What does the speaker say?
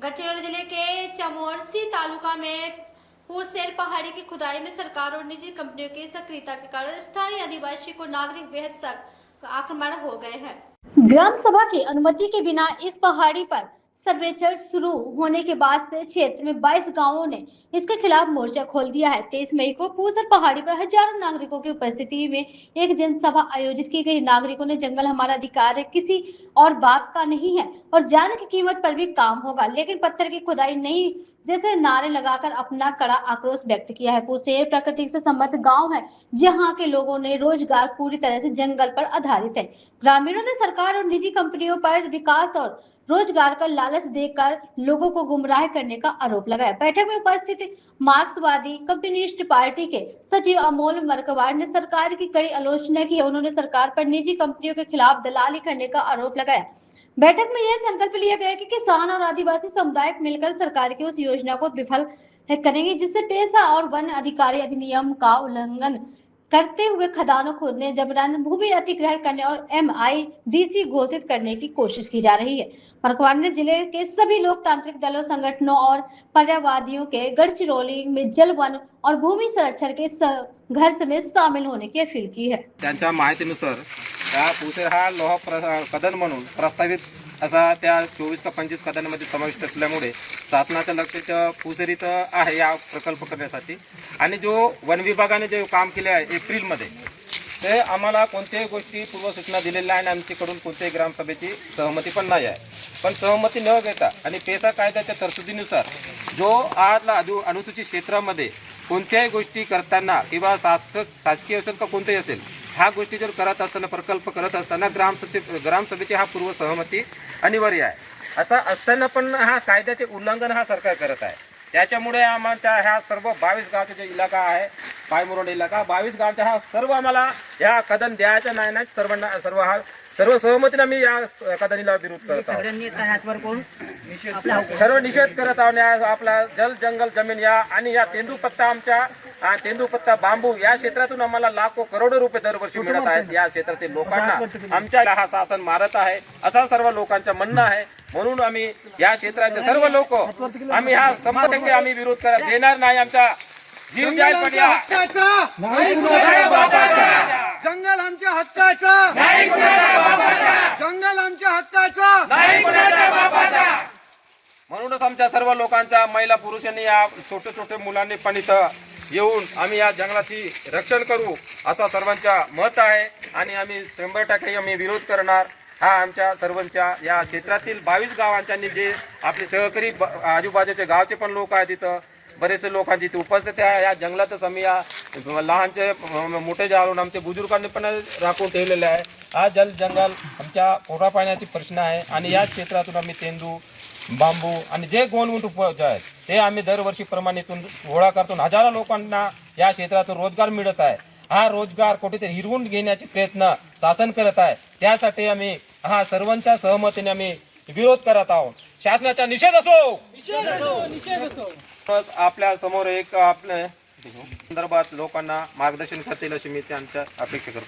गढ़चिरौली जिले के चमोरसी तालुका में पुरसेर पहाड़ी की खुदाई में सरकार और निजी कंपनियों की सक्रियता के कारण स्थानीय आदिवासी को नागरिक बेहद सख्त आक्रमण हो गए हैं। ग्राम सभा की अनुमति के बिना इस पहाड़ी पर सर्वेक्षण शुरू होने के बाद से क्षेत्र में 22 गांवों ने इसके खिलाफ मोर्चा खोल दिया है। 23 मई को पुरसेर पहाड़ी पर हजारों नागरिकों की उपस्थिति में एक जनसभा आयोजित की गई। नागरिकों ने जंगल हमारा अधिकार है, किसी और बाप का नहीं है और जान की कीमत पर भी काम होगा, लेकिन पत्थर की खुदाई नहीं जैसे नारे लगाकर अपना कड़ा आक्रोश व्यक्त किया है। पुरसेर प्रकृति से संबद्ध गांव है, जहां के लोगों ने रोजगार पूरी तरह से जंगल पर आधारित है। ग्रामीणों ने सरकार और निजी कंपनियों पर विकास और रोजगार का लालच देकर लोगों को गुमराह करने का आरोप लगाया। बैठक में उपस्थित मार्क्सवादी कम्युनिस्ट पार्टी के सचिव अमोल मरकवाड़ ने सरकार की कड़ी आलोचना की। उन्होंने सरकार पर निजी कंपनियों के खिलाफ दलाली करने का आरोप लगाया। बैठक में यह संकल्प लिया गया कि किसान और आदिवासी समुदाय मिलकर सरकार की उस योजना को विफल करेंगे जिससे पेशा और वन अधिकारी अधिनियम का उल्लंघन करते हुए खदानों खोदने, जबरन भूमि अधिग्रहण करने और MIDC घोषित करने की कोशिश की जा रही है। मरकवाड़ ने जिले के सभी लोकतांत्रिक दलों, संगठनों और पर्यावरणवादियों के गढ़चिरौली में जल, वन और भूमि संरक्षण के संघर्ष में शामिल होने की अपील की है। त्यांच्या माहितीनुसार त्या पुरसेर हा लोह कदन म्हणून प्रस्तावित असा त्या 24 का 25 कदांमध्ये समाविष्ट असल्यामुळे शासनाच्या लक्षाच्या पुरसेरीत आहे या प्रकल्प करण्यासाठी। आणि जो वन विभागाने जे काम केले आहे एप्रिलमध्ये ते आम्हाला कोणत्याही गोष्टी पूर्वसूचना दिलेल्या आहे आणि आमच्याकडून कोणत्याही ग्रामसभेची सहमती पण नाही आहे। पण सहमती न घेता आणि पेसा कायद्याच्या तरतुदीनुसार जो आजला अनुसूचित क्षेत्रामध्ये कोणत्याही गोष्टी करताना किंवा शासकीय असेल का कोणतेही असेल ह्या गोष्टी जर करत असताना प्रकल्प करत असताना ग्रामसभेची हा पूर्व सहमती अनिवार्य आहे। असा असताना पण हा कायद्याचे उल्लंघन हा सरकार करत आहे। त्याच्यामुळे आमच्या ह्या सर्व 22 गावचा जे इलाका आहे पायमुरड इलाका 22 गावचा हा सर्व आम्हाला ह्या कदन द्यायचा नाही सर्व सहमतीने आम्ही या कदनीला विरोध करत आहोत। सर्व निषेध करत आहोत। आपला जल जंगल जमीन या आणि या तेंदूपत्ता आमच्या तेंदूपत्ता बांबू या क्षेत्रातून आम्हाला लाखो करोडो रुपये दरवर्षी मिळत आहेत। या क्षेत्रातील लोकांना आमच्या हा शासन मारत आहे असा सर्व लोकांचं म्हणणं आहे। म्हणून आम्ही या क्षेत्राचे सर्व लोक आम्ही हा 100% आम्ही विरोध करत देणार नाही। आमचा जीव जाईल पण या जंगल आमच्या हक्काचा नाही, कुणाच्या बापाचा जंगल आमच्या हक्काचा नाही, कुणाच्या बापाचा। म्हणूनच आमच्या सर्व लोकांच्या महिला पुरुषांनी या छोटे मुलांनी पण इथं येऊन आम्ही या जंगलाची रक्षण करू असं सर्वांच्या मत आहे आणि आम्ही 100% आम्ही विरोध करणार। हा आमच्या सर्वांच्या या क्षेत्रातील 22 गावांच्या जे आपले सहकारी आजूबाजूचे गावचे पण लोक आहेत तिथं बरेचसे लोकांची इथे उपस्थित आहे। या जंगलातच आम्ही या लहानचे मोठे जाळून आमचे बुजुर्गांनी पण राखून ठेवलेले आहे। हा जल जंगल आमच्या पोटा पाण्याची प्रश्न आहे आणि या क्षेत्रातून आम्ही तेंदू बांबू आणि जे गोणगुंट उपज आहेत ते आम्ही दरवर्षी प्रमाणितून गोळा करतो। हजारो लोकांना या क्षेत्रातून रोजगार मिळत आहे। हा रोजगार कुठेतरी हिरवून घेण्याचे प्रयत्न शासन करत आहे। त्यासाठी आम्ही हा सर्वांच्या सहमतीने आम्ही विरोध करत आहोत। शासनाचा निषेध असो। आपल्या समोर एक आपल्या संदर्भात लोकांना मार्गदर्शन करतील अशी मी त्यांच्या अपेक्षा करतो।